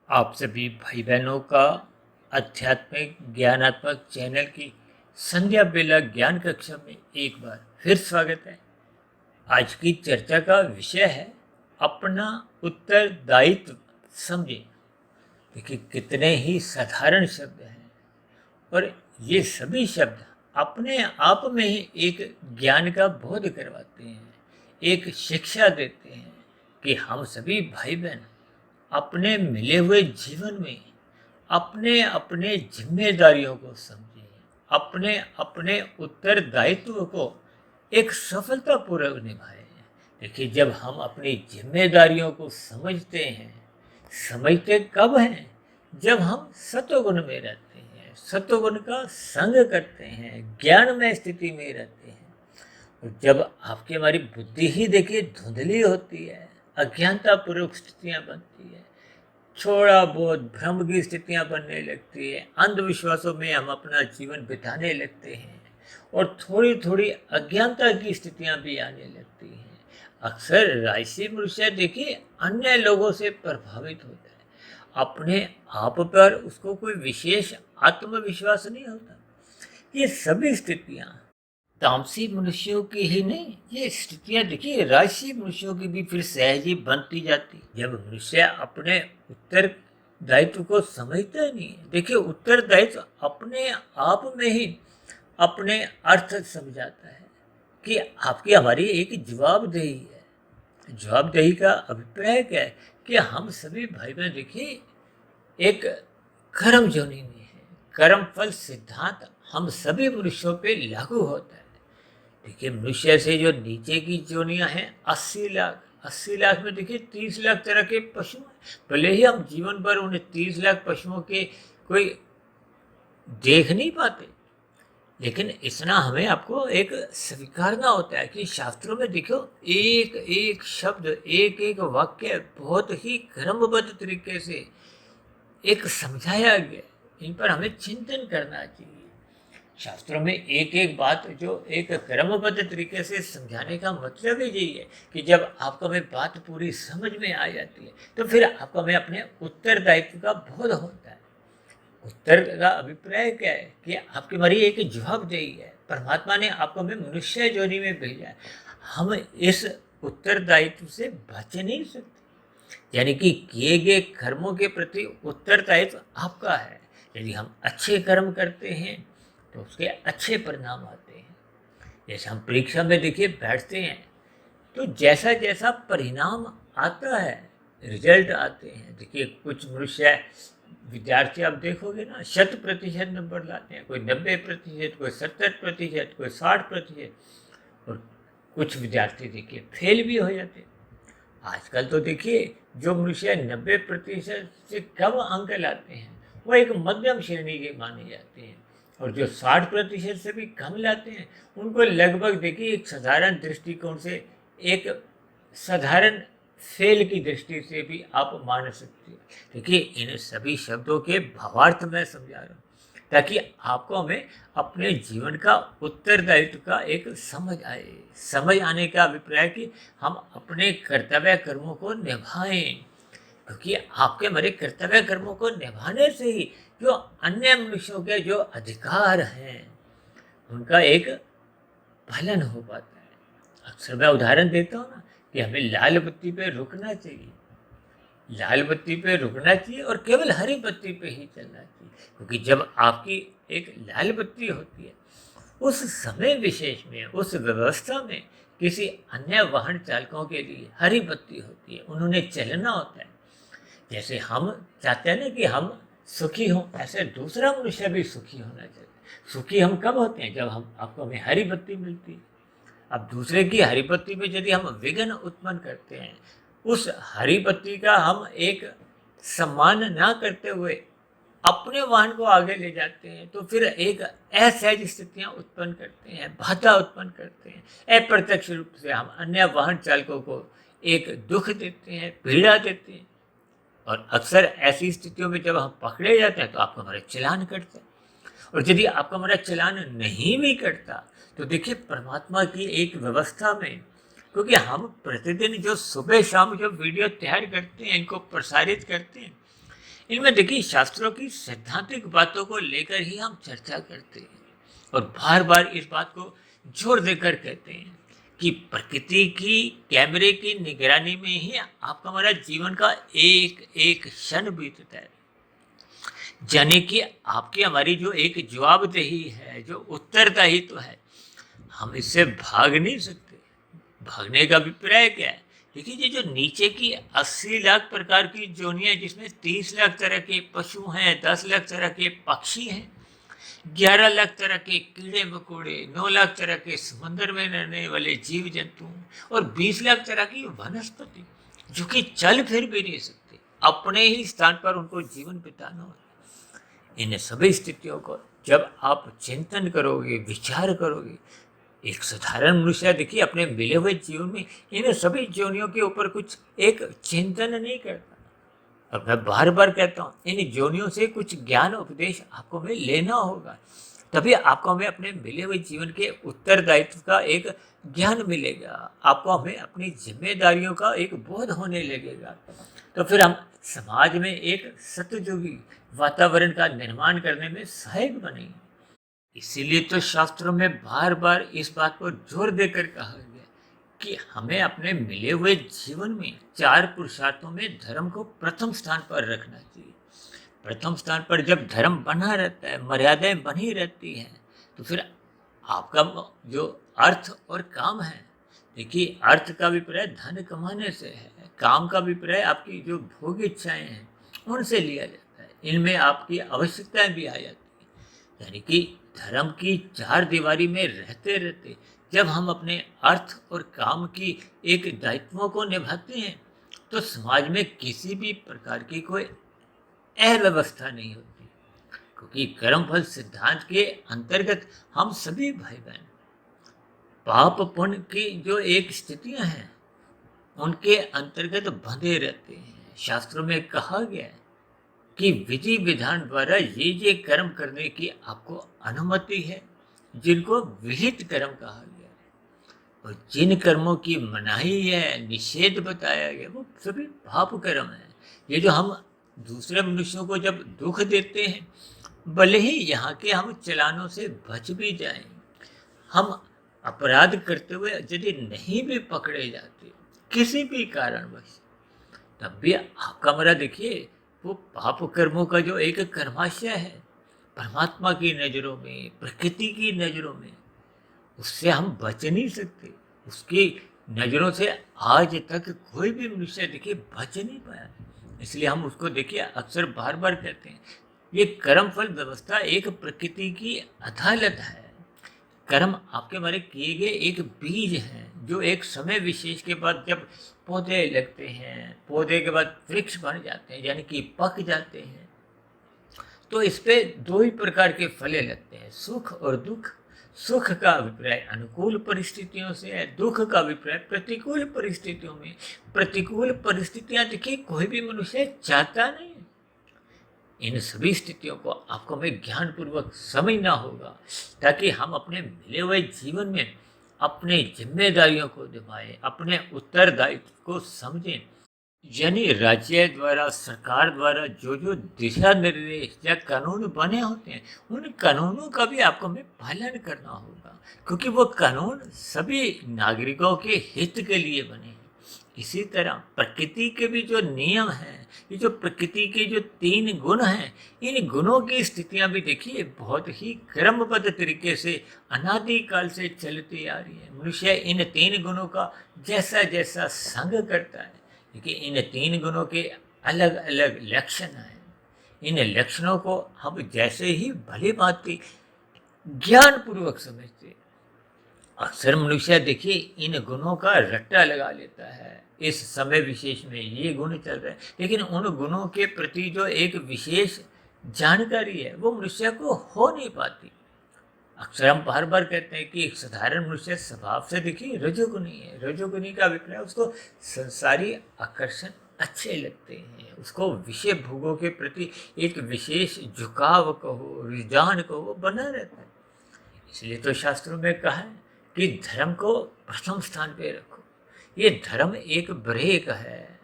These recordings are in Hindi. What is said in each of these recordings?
आप सभी भाई बहनों का आध्यात्मिक ज्ञानात्मक चैनल की संध्या बेला ज्ञान कक्षा में एक बार फिर स्वागत है। आज की चर्चा का विषय है अपना उत्तरदायित्व समझे। देखिए कितने ही साधारण शब्द हैं और ये सभी शब्द अपने आप में ही एक ज्ञान का बोध करवाते हैं, एक शिक्षा देते हैं कि हम सभी भाई बहन अपने मिले हुए जीवन में अपने अपने जिम्मेदारियों को समझें, अपने अपने उत्तरदायित्व को एक सफलतापूर्वक निभाएं। देखिए जब हम अपनी जिम्मेदारियों को समझते हैं, समझते कब हैं? जब हम सत्वगुण में रहते हैं, सत्वगुण का संग करते हैं, ज्ञान में स्थिति में रहते हैं। और जब आपकी हमारी बुद्धि ही देखिए धुंधली होती है, अज्ञानतापूर्वक स्थितियां बनती है, थोड़ा बहुत भ्रम की स्थितियां बनने लगती है, अंधविश्वासों में हम अपना जीवन बिताने लगते हैं और थोड़ी थोड़ी अज्ञानता की स्थितियां भी आने लगती हैं। अक्सर राशि मनुष्य देखिए अन्य लोगों से प्रभावित होता है, अपने आप पर उसको कोई विशेष आत्मविश्वास नहीं होता। ये सभी स्थितियां तामसी मनुष्यों की ही नहीं, ये स्थितियां देखिए राजसी मनुष्यों की भी फिर सहज ही बनती जाती जब मनुष्य अपने उत्तरदायित्व को समझता ही नहीं है। देखिए उत्तरदायित्व अपने आप में ही अपने अर्थ समझाता है कि आपकी हमारी एक जवाबदेही है। जवाबदेही का अभिप्राय क्या है कि हम सभी भाई बहन देखिए एक कर्म जोनी में है। कर्म फल सिद्धांत हम सभी मनुष्यों पे लागू होता है। देखिए मनुष्य से जो नीचे की जोनियां हैं 80 लाख में देखिए 30 लाख तरह के पशु हैं। भले ही हम जीवन भर उन 30 लाख पशुओं के कोई देख नहीं पाते, लेकिन इतना हमें आपको एक स्वीकारना होता है कि शास्त्रों में देखो एक एक शब्द, एक एक वाक्य बहुत ही क्रमबद्ध तरीके से एक समझाया गया। इन पर हमें चिंतन करना चाहिए। शास्त्रों में एक एक बात जो एक क्रमबद्ध तरीके से समझाने का मतलब ही यही है कि जब आपको हमें बात पूरी समझ में आ जाती है तो फिर आपको हमें अपने उत्तरदायित्व का बोध होता है। उत्तर का अभिप्राय क्या है कि आपकी हमारी एक जवाबदेही है। परमात्मा ने आपको हमें मनुष्य योनि में भेजा है, हम इस उत्तरदायित्व से बच नहीं सकते। यानी कि किए गए कर्मों के प्रति उत्तरदायित्व आपका है। यदि हम अच्छे कर्म करते हैं तो उसके अच्छे परिणाम आते हैं। जैसे हम परीक्षा में देखिए बैठते हैं तो जैसा जैसा परिणाम आता है, रिजल्ट आते हैं। देखिए कुछ मनुष्य विद्यार्थी आप देखोगे ना 100% नंबर लाते हैं, कोई 90%, कोई 70%, कोई 60%। और कुछ विद्यार्थी देखिए फेल भी हो जाते हैं। आजकल तो देखिए जो मनुष्य 90% से कम अंक लाते हैं वो एक मध्यम श्रेणी के माने जाते हैं, और जो 60% से भी कम लाते हैं उनको लगभग देखिए एक साधारण दृष्टिकोण से एक साधारण फेल की दृष्टि से भी आप मान सकते हैं। देखिए इन सभी शब्दों के भावार्थ मैं समझा रहा हूँ ताकि आपको हमें अपने जीवन का उत्तरदायित्व का एक समझ आए। समझ आने का अभिप्राय कि हम अपने कर्तव्य कर्मों को निभाएं, क्योंकि आपके हमारे कर्तव्य कर्मों को निभाने से ही जो अन्य मनुष्यों के जो अधिकार हैं उनका एक पालन हो पाता है। अक्सर मैं उदाहरण देता हूँ ना कि हमें लाल बत्ती पे रुकना चाहिए, लाल बत्ती पे रुकना चाहिए और केवल हरी बत्ती पे ही चलना चाहिए। क्योंकि जब आपकी एक लाल बत्ती होती है उस समय विशेष में, उस व्यवस्था में किसी अन्य वाहन चालकों के लिए हरी बत्ती होती है, उन्होंने चलना होता है। जैसे हम चाहते हैं ना कि हम सुखी हों, ऐसे दूसरा मनुष्य भी सुखी होना चाहिए। सुखी हम कब होते हैं? जब हम आपको हमें हरी बत्ती मिलती है। अब दूसरे की हरी बत्ती में यदि हम विघ्न उत्पन्न करते हैं, उस हरी बत्ती का हम एक सम्मान ना करते हुए अपने वाहन को आगे ले जाते हैं तो फिर एक असहज स्थितियां उत्पन्न करते हैं, बाधा उत्पन्न करते हैं। अप्रत्यक्ष रूप से हम अन्य वाहन चालकों को एक दुख देते हैं, पीड़ा देते हैं। और अक्सर ऐसी स्थितियों में जब हम पकड़े जाते हैं तो आपको हमारे चालान कटते हैं। और यदि आपका हमारा चालान नहीं भी कटता तो देखिए परमात्मा की एक व्यवस्था में, क्योंकि हम प्रतिदिन जो सुबह शाम जो वीडियो तैयार करते हैं, इनको प्रसारित करते हैं, इनमें देखिए शास्त्रों की सैद्धांतिक बातों को लेकर ही हम चर्चा करते हैं और बार बार इस बात को जोर देकर कहते हैं कि प्रकृति की कैमरे की निगरानी में ही आपका हमारा जीवन का एक एक क्षण बीतता है। यानी कि आपकी हमारी जो एक जवाबदेही है, जो उत्तरदायित्व है, हम इससे भाग नहीं सकते। भागने का अभिप्राय क्या है? देखिए ये जो नीचे की 80 लाख प्रकार की जोनियां, जिसमें 30 लाख तरह के पशु हैं, 10 लाख तरह के पक्षी हैं, 11 लाख तरह के कीड़े मकोड़े, 9 लाख तरह के समंदर में रहने वाले जीव जंतु और 20 लाख तरह की वनस्पति, जो कि चल फिर भी नहीं सकते, अपने ही स्थान पर उनको जीवन बिताना होता है। इन सभी स्थितियों को जब आप चिंतन करोगे, विचार करोगे, एक साधारण मनुष्य देखिए अपने मिले हुए जीवन में इन सभी जोनियों के ऊपर कुछ एक चिंतन नहीं करता। और मैं बार बार कहता हूँ, इन जोनियों से कुछ ज्ञान उपदेश आपको हमें लेना होगा, तभी आपको हमें अपने मिले हुए जीवन के उत्तरदायित्व का एक ज्ञान मिलेगा, आपको हमें अपनी जिम्मेदारियों का एक बोध होने लगेगा। तो फिर हम समाज में एक सतयुगी वातावरण का निर्माण करने में सहायक बनेंगे। इसीलिए तो शास्त्रों में बार बार इस बात को जोर देकर कहा गया कि हमें अपने मिले हुए जीवन में 4 पुरुषार्थों में धर्म को प्रथम स्थान पर रखना चाहिए। प्रथम स्थान पर जब धर्म बना रहता है, मर्यादाएं बनी रहती हैं, तो फिर आपका जो अर्थ और काम है, देखिए अर्थ का अभिप्राय धन कमाने से है, काम का अभिप्राय आपकी जो भोग इच्छाएं हैं उनसे लिया जाता है, इनमें आपकी आवश्यकताएं भी आ जाती है। यानी कि धर्म की 4 दीवारी में रहते रहते जब हम अपने अर्थ और काम की एक दायित्वों को निभाते हैं, तो समाज में किसी भी प्रकार की कोई अव्यवस्था नहीं होती, क्योंकि कर्मफल सिद्धांत के अंतर्गत हम सभी भाई बहन पाप पुण्य की जो एक स्थितियां हैं उनके अंतर्गत बंधे रहते हैं। शास्त्रों में कहा गया है कि विधि विधान द्वारा ये कर्म करने की आपको अनुमति है जिनको विहित कर्म कहा गया है, और जिन कर्मों की मनाही है, निषेध बताया गया, वो सभी पाप कर्म है। ये जो हम दूसरे मनुष्यों को जब दुख देते हैं, भले ही यहाँ के हम चलानों से बच भी जाएं, हम अपराध करते हुए यदि नहीं भी पकड़े जाते किसी भी कारणवश, तब भी आपका हमारा देखिए वो पाप कर्मों का जो एक कर्माशय है, परमात्मा की नज़रों में, प्रकृति की नज़रों में, उससे हम बच नहीं सकते। उसकी नज़रों से आज तक कोई भी मनुष्य देखिए बच नहीं पाया। इसलिए हम उसको देखिए अक्सर बार बार कहते हैं, ये कर्म फल व्यवस्था एक प्रकृति की अदालत है। कर्म आपके हमारे किए गए एक बीज हैं, जो एक समय विशेष के बाद जब पौधे लगते हैं, पौधे के बाद वृक्ष बन जाते हैं, यानी कि पक जाते हैं, तो इस पे 2 ही प्रकार के फले लगते हैं, सुख और दुख। सुख का अभिप्राय अनुकूल परिस्थितियों से है, दुख का अभिप्राय प्रतिकूल परिस्थितियों में। प्रतिकूल परिस्थितियां देखिए कोई भी मनुष्य चाहता नहीं। इन सभी स्थितियों को आपको हमें ज्ञानपूर्वक समझना होगा, ताकि हम अपने मिले हुए जीवन में अपनी जिम्मेदारियों को निभाएं, अपने उत्तरदायित्व को समझें। यानी राज्य द्वारा, सरकार द्वारा जो जो दिशा निर्देश या कानून बने होते हैं, उन कानूनों का भी आपको हमें पालन करना होगा, क्योंकि वो कानून सभी नागरिकों के हित के लिए बने हैं। इसी तरह प्रकृति के भी जो नियम हैं, ये जो प्रकृति के जो 3 गुण हैं, इन गुणों की स्थितियां भी देखिए बहुत ही क्रमबद्ध तरीके से अनादिकाल से चलती आ रही है। मनुष्य इन 3 गुणों का जैसा जैसा संग करता है, क्योंकि इन 3 गुणों के अलग अलग लक्षण हैं। इन लक्षणों को हम जैसे ही भली भांति ज्ञानपूर्वक समझते, अक्सर मनुष्य देखिए इन गुणों का रट्टा लगा लेता है। इस समय विशेष में ये गुण चल रहे हैं, लेकिन उन गुणों के प्रति जो एक विशेष जानकारी है वो मनुष्य को हो नहीं पाती। अक्सर हम बार बार कहते हैं कि एक साधारण मनुष्य स्वभाव से देखिए रजोगुणी है। रजोगुणी का अभिप्राय उसको संसारी आकर्षण अच्छे लगते हैं, उसको विषय भोगों के प्रति एक विशेष झुकाव कहो, रुझान कहो, वो बना रहता है। इसलिए तो शास्त्रों में कहा है कि धर्म को प्रथम स्थान पे रखो। ये धर्म एक ब्रेक है,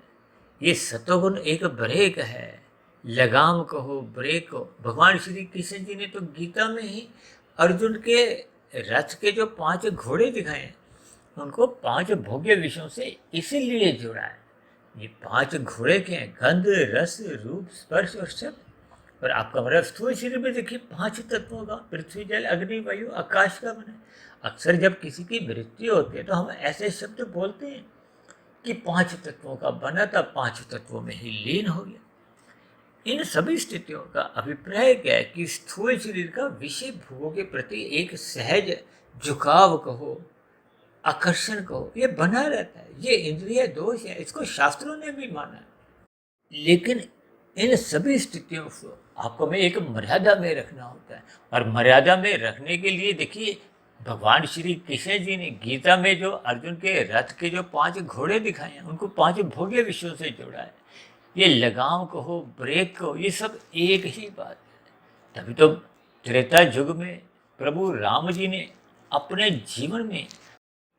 ये सतोगुण एक ब्रेक है, लगाम कहो, ब्रेक कहो। भगवान श्री कृष्ण जी ने तो गीता में ही अर्जुन के रथ के जो 5 घोड़े दिखाए हैं, उनको 5 भोग्य विषयों से इसीलिए जोड़ा है। ये 5 घोड़े के हैं, गंध, रस, रूप, स्पर्श और शब्द। और आपका हमारा स्थूल शरीर में देखिए 5 तत्वों का, पृथ्वी, जल, अग्नि, वायु, आकाश का बना है। अक्सर जब किसी की मृत्यु होती है तो हम ऐसे शब्द बोलते हैं कि 5 तत्वों का बना था, 5 तत्वों में ही लीन हो गया। इन सभी स्थितियों का अभिप्राय क्या है कि स्थूल शरीर का विषय भोगों के प्रति एक सहज झुकाव कहो, आकर्षण कहो, ये बना रहता है। ये इंद्रिय दोष है, इसको शास्त्रों ने भी माना है। लेकिन इन सभी स्थितियों को आपको में एक मर्यादा में रखना होता है। और मर्यादा में रखने के लिए देखिए, भगवान श्री कृष्ण जी ने गीता में जो अर्जुन के रथ के जो 5 घोड़े दिखाए हैं, उनको 5 भोग्य विषयों से जोड़ा है। ये लगाम कहो, ब्रेक कहो, ये सब एक ही बात है। तभी तो त्रेता युग में प्रभु राम जी ने अपने जीवन में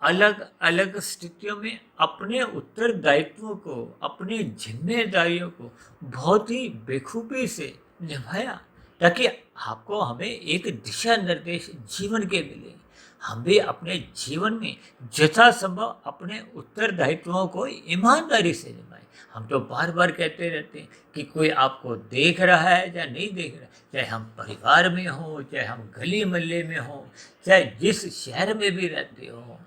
अलग अलग स्थितियों में अपने उत्तरदायित्वों को, अपनी जिम्मेदारियों को बहुत ही बेखूबी से निभाया, ताकि आपको हमें एक दिशा निर्देश जीवन के मिले। हम भी अपने जीवन में यथासंभव अपने उत्तरदायित्वों को ईमानदारी से निभाएं। हम तो बार बार कहते रहते हैं कि कोई आपको देख रहा है या नहीं देख रहा, चाहे हम परिवार में हों, चाहे हम गली मोहल्ले में हों, चाहे जिस शहर में भी रहते हो,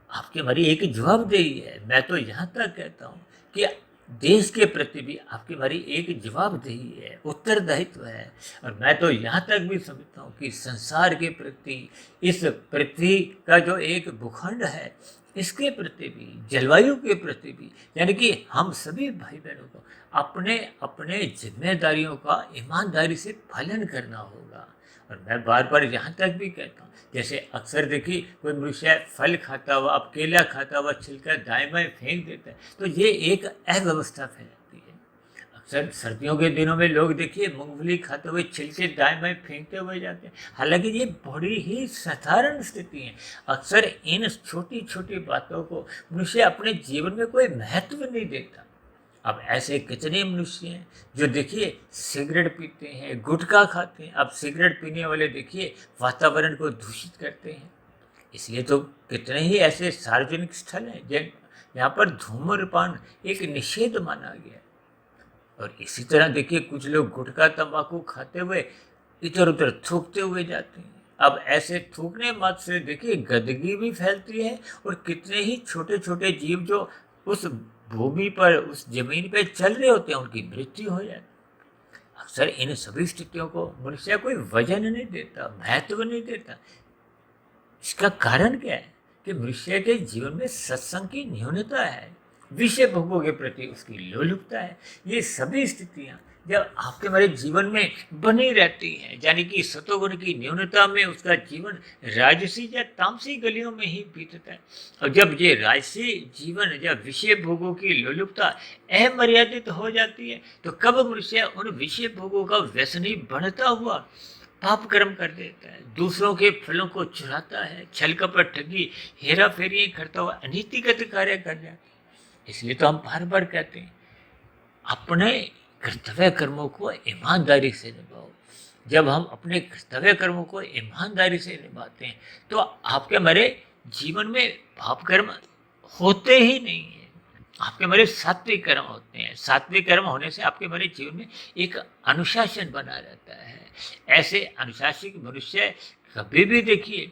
आपकी हमारी एक जवाबदेही है। मैं तो यहाँ तक कहता हूँ कि देश के प्रति भी आपकी हमारी एक जवाबदेही है, उत्तरदायित्व है। और मैं तो यहाँ तक भी समझता हूँ कि संसार के प्रति, इस पृथ्वी का जो एक भूखंड है, इसके प्रति भी, जलवायु के प्रति भी, यानी कि हम सभी भाई बहनों को अपने अपने जिम्मेदारियों का ईमानदारी से पालन करना होगा। और मैं बार बार यहाँ तक भी कहता हूँ, जैसे अक्सर देखिए कोई मनुष्य फल खाता हुआ, अब केला खाता हुआ छिलका दाएं बाएं फेंक देता है, तो ये एक अव्यवस्था फैलाती है। अक्सर सर्दियों के दिनों में लोग देखिए मूंगफली खाते हुए छिलके दाएं बाएं फेंकते हुए जाते हैं, हालांकि ये बड़ी ही साधारण स्थिति है। अक्सर इन छोटी छोटी बातों को मनुष्य अपने जीवन में कोई महत्व नहीं देता। अब ऐसे कितने मनुष्य हैं जो देखिए सिगरेट पीते हैं, गुटखा खाते हैं। अब सिगरेट पीने वाले देखिए वातावरण को दूषित करते हैं। इसलिए तो कितने ही ऐसे सार्वजनिक स्थल हैं जहाँ पर धूम्रपान एक निषेध माना गया है। और इसी तरह देखिए कुछ लोग गुटखा तंबाकू खाते हुए इधर उधर थूकते हुए जाते हैं। अब ऐसे थूकने मात्र से देखिए गंदगी भी फैलती है, और कितने ही छोटे छोटे जीव जो उस भूमि पर, उस जमीन पे चल रहे होते हैं, उनकी मृत्यु हो जाती है। अक्सर इन सभी स्थितियों को मनुष्य कोई वजन नहीं देता, महत्व नहीं देता। इसका कारण क्या है कि मनुष्य के जीवन में सत्संग की न्यूनता है, विषय भोगों के प्रति उसकी लोलुपता है। ये सभी स्थितियाँ जब आपके हमारे जीवन में बनी रहती हैं, यानी कि सतोगुण की न्यूनता में उसका जीवन राजसी या तामसी गलियों में ही बीतता है। और जब ये राजसी जीवन, जब विषय भोगों की लोलुपता अमर्यादित हो जाती है, तो कब मनुष्य उन विषय भोगों का व्यसनी बनता हुआ पाप कर्म कर देता है, दूसरों के फलों को चुराता है, छल कपट, ठगी, हेरा फेरी करता हुआ अनीतिगत कार्य कर जाता है। इसलिए तो हम बार बार कहते हैं अपने कर्तव्य कर्मों को ईमानदारी से निभाओ। जब हम अपने कर्तव्य कर्मों को ईमानदारी से निभाते हैं तो आपके हमारे जीवन में पाप कर्म होते ही नहीं है, आपके हमारे सात्विक कर्म होते हैं। सात्विक कर्म होने से आपके हमारे जीवन में एक अनुशासन बना रहता है। ऐसे अनुशासित मनुष्य कभी भी देखिए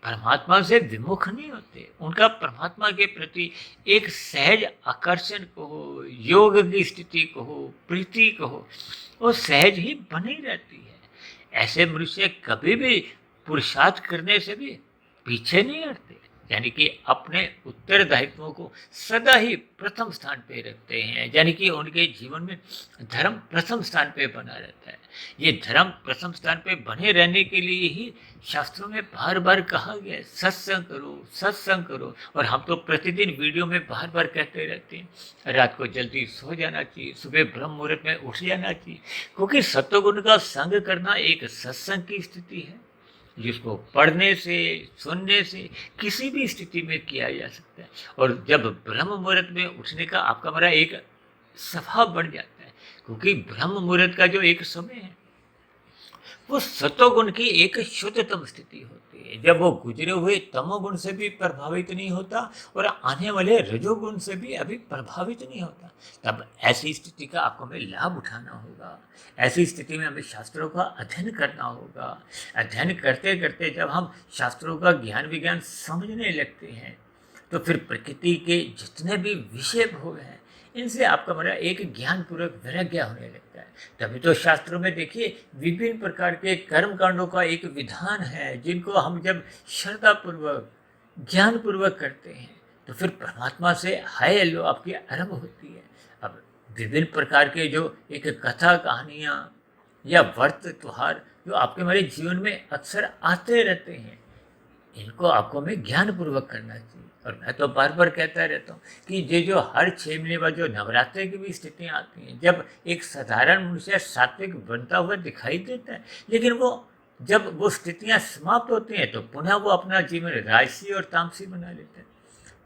परमात्मा से विमुख नहीं होते। उनका परमात्मा के प्रति एक सहज आकर्षण को हो, योग की स्थिति को हो, प्रीति को हो, वो सहज ही बनी रहती है। ऐसे मनुष्य कभी भी पुरुषार्थ करने से भी पीछे नहीं हटते, यानी कि अपने उत्तरदायित्वों को सदा ही प्रथम स्थान पे रखते हैं, यानी कि उनके जीवन में धर्म प्रथम स्थान पे बना रहता है। ये धर्म प्रथम स्थान पे बने रहने के लिए ही शास्त्रों में बार बार कहा गया है सत्संग करो, सत्संग करो। और हम तो प्रतिदिन वीडियो में बार बार कहते रहते हैं रात को जल्दी सो जाना चाहिए, सुबह ब्रह्म मुहूर्त में उठ जाना चाहिए, क्योंकि सत्वगुण का संग करना एक सत्संग की स्थिति है जिसको पढ़ने से, सुनने से किसी भी स्थिति में किया जा सकता है। और जब ब्रह्म मुहूर्त में उठने का आपका हमारा एक स्वभाव बन जाता है क्योंकि ब्रह्म मुहूर्त का जो एक समय है वो सतोगुण की एक शुद्धतम स्थिति होती है, जब वो गुजरे हुए तमोगुण से भी प्रभावित नहीं होता और आने वाले रजोगुण से भी अभी प्रभावित नहीं होता। तब ऐसी स्थिति का आपको हमें लाभ उठाना होगा। ऐसी स्थिति में हमें शास्त्रों का अध्ययन करना होगा। अध्ययन करते करते जब हम शास्त्रों का ज्ञान विज्ञान समझने लगते हैं तो फिर प्रकृति के जितने भी विषय भोग हैं इनसे आपका मेरा एक ज्ञान पूर्वक वैराग्य होने लगता है। तभी तो शास्त्रों में देखिए विभिन्न प्रकार के कर्म कांडों का एक विधान है जिनको हम जब श्रद्धा पूर्वक ज्ञान पूर्वक करते हैं तो फिर परमात्मा से हाय हेलो आपकी आरंभ होती है। अब विभिन्न प्रकार के जो एक कथा कहानियाँ या व्रत त्योहार जो आपके हमारे जीवन में अक्सर आते रहते हैं, इनको आपको हमें ज्ञान पूर्वक करना चाहिए। और मैं तो बार बार कहता रहता हूँ कि ये जो हर 6 महीने बाद जो नवरात्रि की भी स्थितियाँ आती हैं, जब एक साधारण मनुष्य सात्विक बनता हुआ दिखाई देता है, लेकिन वो जब वो स्थितियाँ समाप्त होती हैं तो पुनः वो अपना जीवन राजसी और तामसी बना लेता है।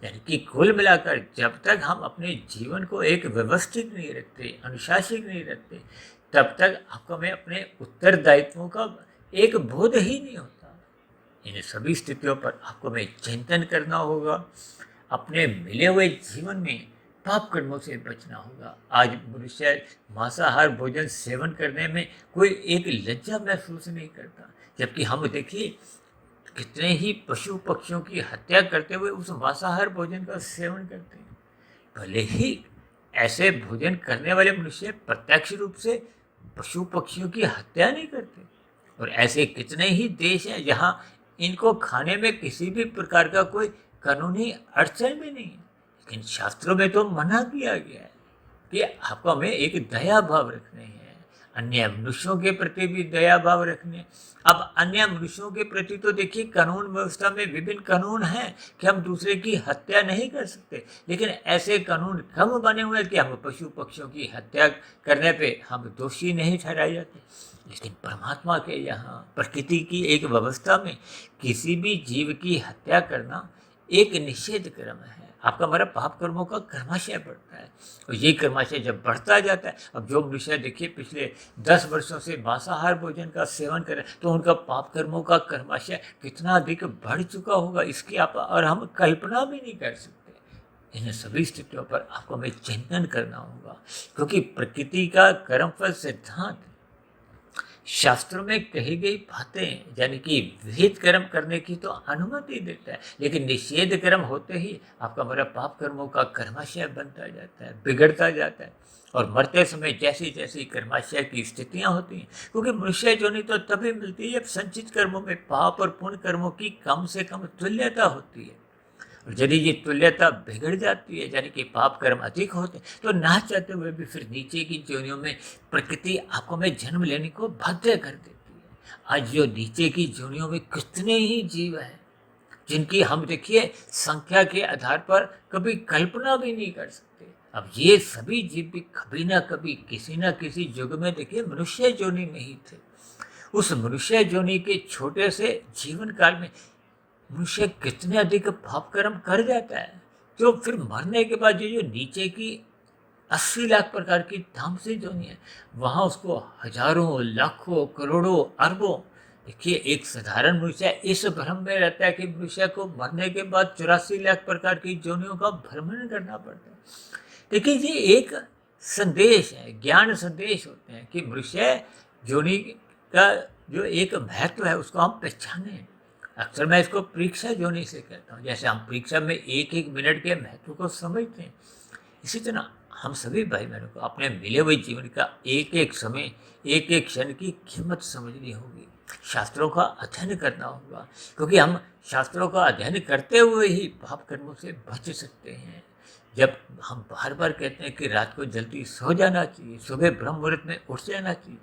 यानी कि कुल मिलाकर जब तक हम अपने जीवन को एक व्यवस्थित नहीं रखते, अनुशासित नहीं रखते, तब तक आपको हमें अपने उत्तरदायित्वों का एक बोध ही नहीं होता। इन सभी स्थितियों पर आपको हमें चिंतन करना होगा। अपने मिले हुए जीवन में पाप कर्मों से बचना होगा। आज मनुष्य मांसाहार भोजन सेवन करने में कोई एक लज्जा महसूस नहीं करता, जबकि हम देखिए कितने ही पशु पक्षियों की हत्या करते हुए उस मांसाहार भोजन का सेवन करते हैं। भले ही ऐसे भोजन करने वाले मनुष्य प्रत्यक्ष रूप से पशु पक्षियों की हत्या नहीं करते, और ऐसे कितने ही देश हैं जहाँ इनको खाने में किसी भी प्रकार का कोई कानूनी अड़चन भी नहीं है, लेकिन शास्त्रों में तो मना किया गया है कि आपको हमें एक दया भाव रखने हैं, अन्य मनुष्यों के प्रति भी दया भाव रखने। अब अन्य मनुष्यों के प्रति तो देखिए कानून व्यवस्था में विभिन्न कानून हैं कि हम दूसरे की हत्या नहीं कर सकते, लेकिन ऐसे कानून कम बने हुए हैं कि हम पशु पक्षियों की हत्या करने पे हम दोषी नहीं ठहराए जाते। लेकिन परमात्मा के यहाँ प्रकृति की एक व्यवस्था में किसी भी जीव की हत्या करना एक निषेध कर्म है। आपका हमारा पाप कर्मों का कर्माशय बढ़ता है, और ये कर्माशय जब बढ़ता जाता है, अब जो मनुष्य देखिए पिछले 10 वर्षों से मांसाहार भोजन का सेवन करें तो उनका पाप कर्मों का कर्माशय कितना अधिक बढ़ चुका होगा, इसकी आप और हम कल्पना भी नहीं कर सकते। इन सभी स्थितियों पर आपको हमें चिंतन करना होगा, क्योंकि प्रकृति का कर्मफल सिद्धांत शास्त्रों में कही गई बातें यानी कि विहित कर्म करने की तो अनुमति देता है, लेकिन निषेध कर्म होते ही आपका हमारा पाप कर्मों का कर्माशय बनता जाता है, बिगड़ता जाता है। और मरते समय जैसी जैसी कर्माशय की स्थितियां होती हैं, क्योंकि मनुष्य जोनि तो तभी मिलती है जब संचित कर्मों में पाप और पुण्य कर्मों की कम से कम तुल्यता होती है। और यदि ये तुल्यता बिगड़ जाती है यानी कि पाप कर्म अधिक होते हैं, तो ना चाहते हुए भी फिर नीचे की जोनियों में प्रकृति आपको में जन्म लेने को बाध्य कर देती है। आज जो नीचे की जोनियों में कितने ही जीव हैं जिनकी हम देखिए संख्या के आधार पर कभी कल्पना भी नहीं कर सकते। अब ये सभी जीव भी कभी ना कभी किसी न किसी युग में देखिए मनुष्य जोनि में ही थे। उस मनुष्य जोनि के छोटे से जीवन काल में मनुष्य कितने अधिक पाप कर्म कर जाता है, जो फिर मरने के बाद ये जो नीचे की 80 लाख प्रकार की तामसिक जोनि है, वहाँ उसको हजारों लाखों करोड़ों अरबों, देखिए एक साधारण मनुष्य इस भ्रम में रहता है कि मनुष्य को मरने के बाद 84 लाख प्रकार की जोनियों का भ्रमण करना पड़ता है। देखिए ये एक संदेश है, ज्ञान संदेश होते हैं कि मनुष्य जोनि का जो एक महत्व है उसको हम पहचानें। अक्सर मैं इसको परीक्षा जोनि से कहता हूँ। जैसे हम परीक्षा में एक एक मिनट के महत्व को समझते हैं, इसी तरह हम सभी भाई बहनों को अपने मिले हुए जीवन का एक एक समय एक एक क्षण की कीमत समझनी होगी, शास्त्रों का अध्ययन करना होगा, क्योंकि हम शास्त्रों का अध्ययन करते हुए ही पाप कर्मों से बच सकते हैं। जब हम बार बार कहते हैं कि रात को जल्दी सो जाना चाहिए, सुबह ब्रह्म मुहूर्त में उठ जाना चाहिए,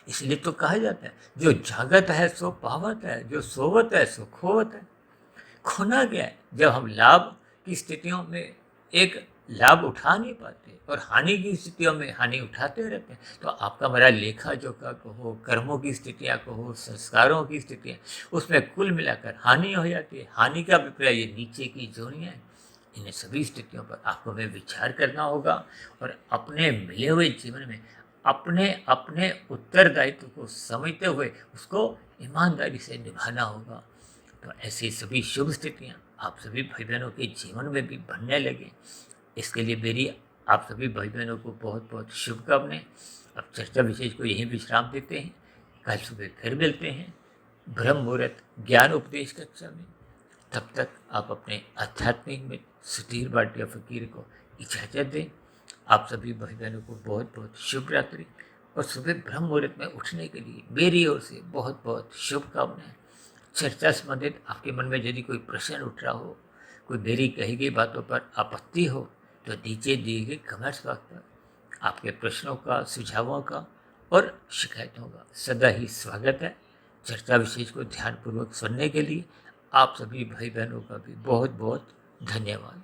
इसलिए तो कहा जाता है जो जागत है सो पावत है, जो सोवत है सो खोवत है। खोना क्या है, जब हम लाभ की स्थितियों में एक लाभ उठा नहीं पाते और हानि की स्थितियों में हानि उठाते रहते हैं, तो आपका मेरा लेखा जोखा कहो, कर्मों की स्थितियाँ कहो, संस्कारों की स्थितियाँ, उसमें कुल मिलाकर हानि हो जाती है। हानि का अभिप्राय ये नीचे की जोनियाँ हैं। इन सभी स्थितियों पर आपको में विचार करना होगा और अपने मिले हुए जीवन में अपने अपने उत्तरदायित्व को समझते हुए उसको ईमानदारी से निभाना होगा। तो ऐसी सभी शुभ स्थितियाँ आप सभी भाई बहनों के जीवन में भी बनने लगे, इसके लिए मेरी आप सभी भाई बहनों को बहुत बहुत शुभकामनाएं। अब चर्चा विशेष को यहीं विश्राम देते हैं, कल सुबह फिर मिलते हैं ब्रह्म मुहूर्त ज्ञान उपदेश कक्षा में। तब तक आप अपने आध्यात्मिक में सुधीर भाटिया फकीर को इजाज़त दें। आप सभी भाई बहनों को बहुत बहुत शुभ रात्रि और सुबह ब्रह्म मुहूर्त में उठने के लिए मेरी ओर से बहुत बहुत शुभकामनाएं। चर्चा संबंधित आपके मन में यदि कोई प्रश्न उठ रहा हो, कोई मेरी कही गई बातों पर आपत्ति हो, तो नीचे दिए गए कमेंट्स बॉक्स पर आपके प्रश्नों का, सुझावों का और शिकायतों का सदा ही स्वागत है। चर्चा विशेष को ध्यानपूर्वक सुनने के लिए आप सभी भाई बहनों का भी बहुत बहुत धन्यवाद।